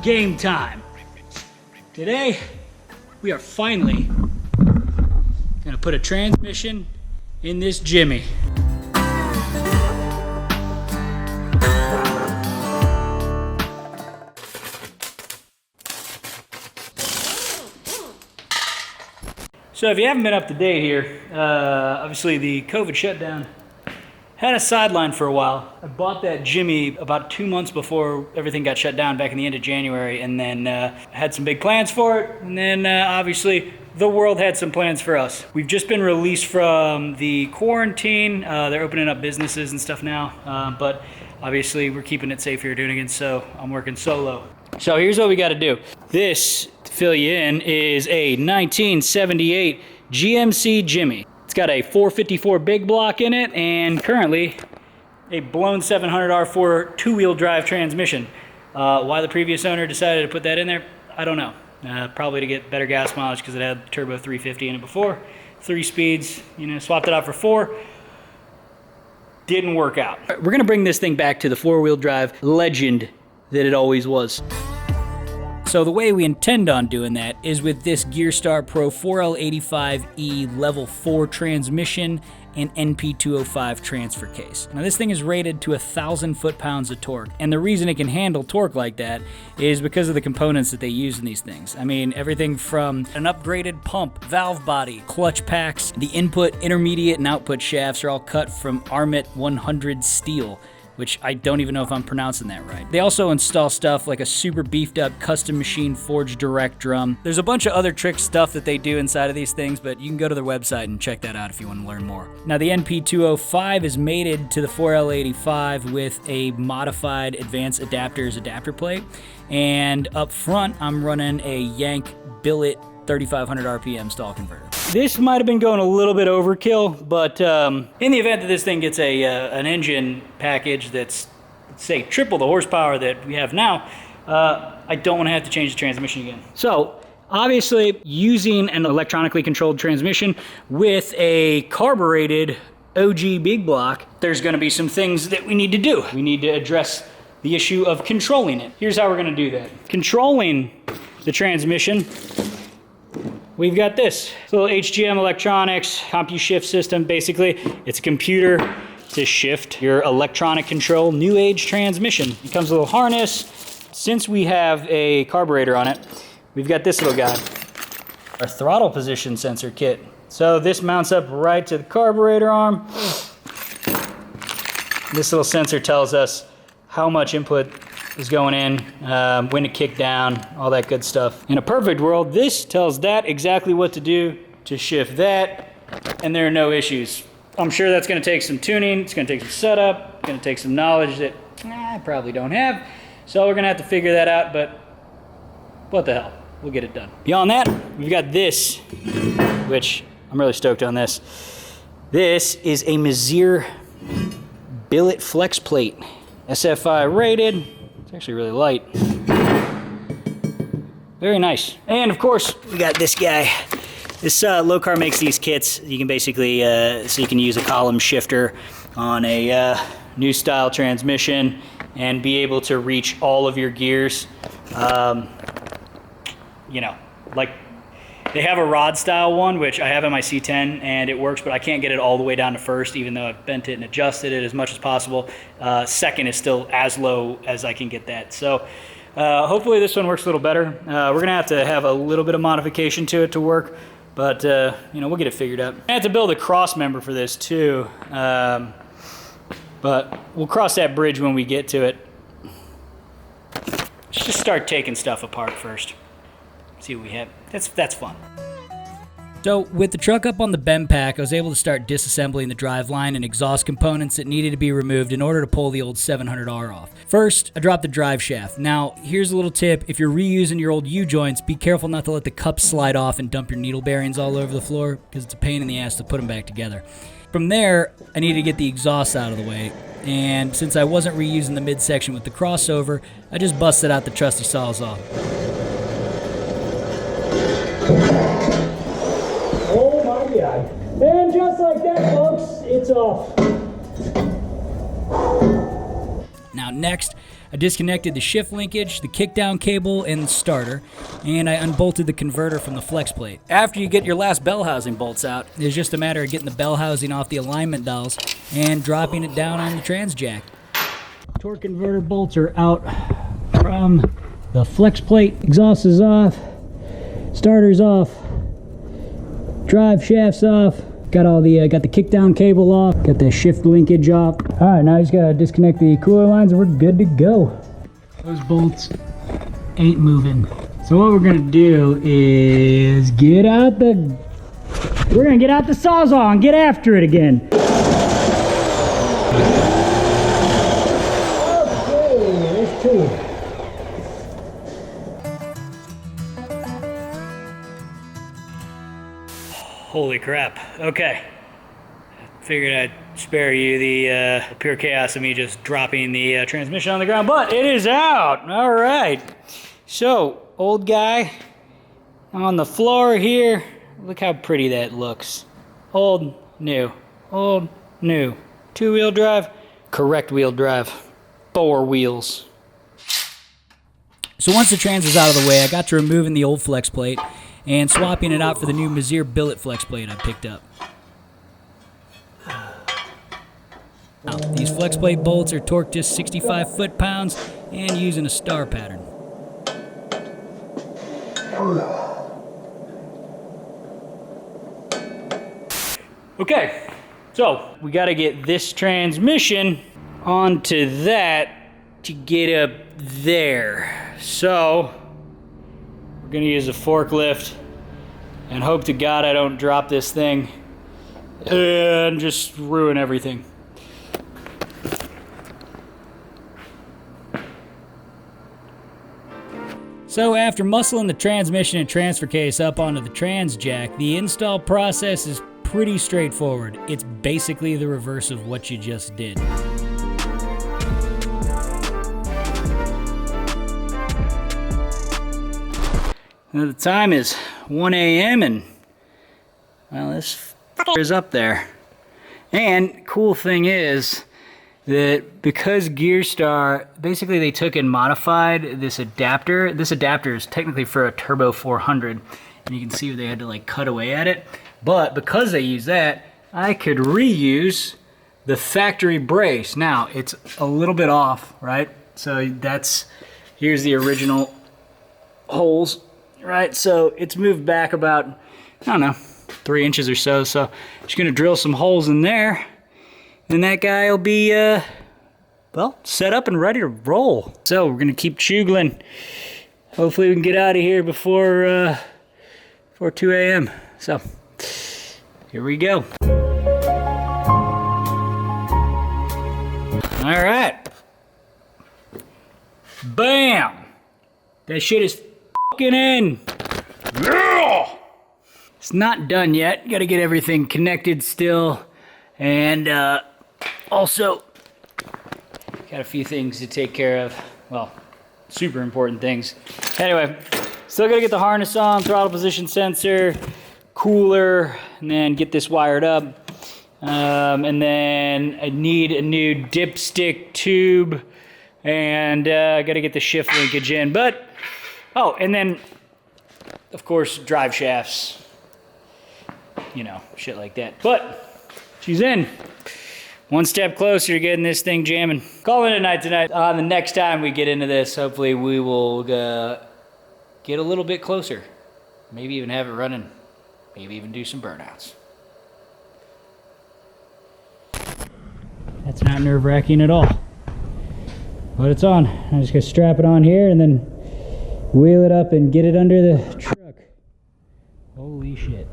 game time. Today, we are finally gonna put a transmission in this Jimmy. So if you haven't been up to date here, obviously the COVID shutdown had a sideline for a while. I bought that Jimmy about 2 months before everything got shut down back in the end of January, and then had some big plans for it, and then obviously the world had some plans for us. We've just been released from the quarantine. They're opening up businesses and stuff now, but obviously we're keeping it safe here at Hoonigan, so I'm working solo. So here's what we gotta do. This, to fill you in, is a 1978 GMC Jimmy. It's got a 454 big block in it, and currently a blown 700 R4 two-wheel drive transmission. Why the previous owner decided to put that in there, I don't know. Probably to get better gas mileage because it had turbo 350 in it before. 3 speeds, you know, swapped it out for 4. Didn't work out. We're gonna bring this thing back to the 4-wheel drive legend that it always was. So the way we intend on doing that is with this Gearstar Pro 4L85E Level 4 transmission and NP205 transfer case. Now this thing is rated to 1,000 foot-pounds of torque, and the reason it can handle torque like that is because of the components that they use in these things. I mean, everything from an upgraded pump, valve body, clutch packs, the input, intermediate, and output shafts are all cut from Armit 100 steel, which I don't even know if I'm pronouncing that right. They also install stuff like a super beefed up custom machine forged direct drum. There's a bunch of other trick stuff that they do inside of these things, but you can go to their website and check that out if you want to learn more. Now the NP205 is mated to the 4L85 with a modified advanced adapters adapter plate, and up front I'm running a Yank billet 3,500 RPM stall converter. This might have been going a little bit overkill, but in the event that this thing gets an engine package that's, let's say, triple the horsepower that we have now, I don't want to have to change the transmission again. So, obviously, using an electronically controlled transmission with a carbureted OG big block, there's going to be some things that we need to do. We need to address the issue of controlling it. Here's how we're going to do that. Controlling the transmission, we've got this little HGM electronics CompuShift system. Basically, it's a computer to shift your electronic control new age transmission. It comes with a little harness. Since we have a carburetor on it, we've got this little guy, our throttle position sensor kit. So this mounts up right to the carburetor arm. This little sensor tells us how much input is going in, when to kick down, all that good stuff. In a perfect world, this tells that exactly what to do to shift that, and there are no issues. I'm sure that's gonna take some tuning, it's gonna take some setup, it's gonna take some knowledge that I probably don't have, so we're gonna have to figure that out, but what the hell, we'll get it done. Beyond that, we've got this, which I'm really stoked on this. This is a Mazir billet flex plate, SFI rated. Actually really light. Very nice. And of course, we got this guy. This Locar makes these kits. You can basically, so you can use a column shifter on a new style transmission and be able to reach all of your gears. You know, like they have a rod style one, which I have in my C10 and it works, but I can't get it all the way down to first, even though I've bent it and adjusted it as much as possible. Second is still as low as I can get that. So hopefully this one works a little better. We're gonna have to have a little bit of modification to it to work, but you know, we'll get it figured out. I have to build a cross member for this too, but we'll cross that bridge when we get to it. Let's just start taking stuff apart first. See what we have. That's fun. So with the truck up on the BEM pack, I was able to start disassembling the driveline and exhaust components that needed to be removed in order to pull the old 700R off. First, I dropped the drive shaft. Now, here's a little tip. If you're reusing your old U-joints, be careful not to let the cups slide off and dump your needle bearings all over the floor, because it's a pain in the ass to put them back together. From there, I needed to get the exhaust out of the way, and since I wasn't reusing the midsection with the crossover, I just busted out the trusty Sawzall. Oh my God. And just like that, folks, it's off. Now Now next, I disconnected the shift linkage, the kickdown cable, and the starter, and I unbolted the converter from the flex plate. After you get your last bell housing bolts out, it's just a matter of getting the bell housing off the alignment dowels and dropping it down on the trans jack. Torque converter bolts are out from the flex plate. Exhaust is off, starter's off, drive shaft's off. Got all the got the kickdown cable off, got the shift linkage off. All right, now I just gotta disconnect the cooler lines and we're good to go. Those bolts ain't moving. So what we're gonna do is we're gonna get out the Sawzall and get after it again. Okay, there's two. Holy crap. Okay. Figured I'd spare you the pure chaos of me just dropping the transmission on the ground, but it is out. All right. So, old guy on the floor here. Look how pretty that looks. Old, new. Old, new. Two-wheel drive, correct wheel drive. 4 wheels. So once the trans is out of the way, I got to removing the old flex plate and swapping it out for the new Mazir billet flex plate I picked up. Now, these flex plate bolts are torqued to 65 foot-pounds and using a star pattern. Okay, so we got to get this transmission onto that to get up there. So we're gonna use a forklift and hope to God I don't drop this thing and just ruin everything. So after muscling the transmission and transfer case up onto the trans jack, the install process is pretty straightforward. It's basically the reverse of what you just did. Now the time is 1 a.m. and, well, this is up there. And cool thing is that because Gearstar, basically they took and modified this adapter. This adapter is technically for a Turbo 400, and you can see they had to like cut away at it. But because they use that, I could reuse the factory brace. Now, it's a little bit off, right? So here's the original holes. Right, so it's moved back about, I don't know, 3 inches or so. So just gonna drill some holes in there, and that guy will be, well, set up and ready to roll. So we're gonna keep chugling. Hopefully we can get out of here before 2 a.m. So here we go. All right. Bam! That shit is in. Yeah! It's not done yet. Got to get everything connected still, and also got a few things to take care of. Well, super important things. Anyway, still got to get the harness on, throttle position sensor, cooler, and then get this wired up. And then I need a new dipstick tube, and got to get the shift linkage in. But oh, and then, of course, drive shafts, you know, shit like that. But she's in. One step closer to getting this thing jamming. Calling it a night tonight. The next time we get into this, hopefully we will get a little bit closer. Maybe even have it running. Maybe even do some burnouts. That's not nerve-wracking at all. But it's on. I'm just gonna strap it on here and then wheel it up and get it under the truck. Holy shit.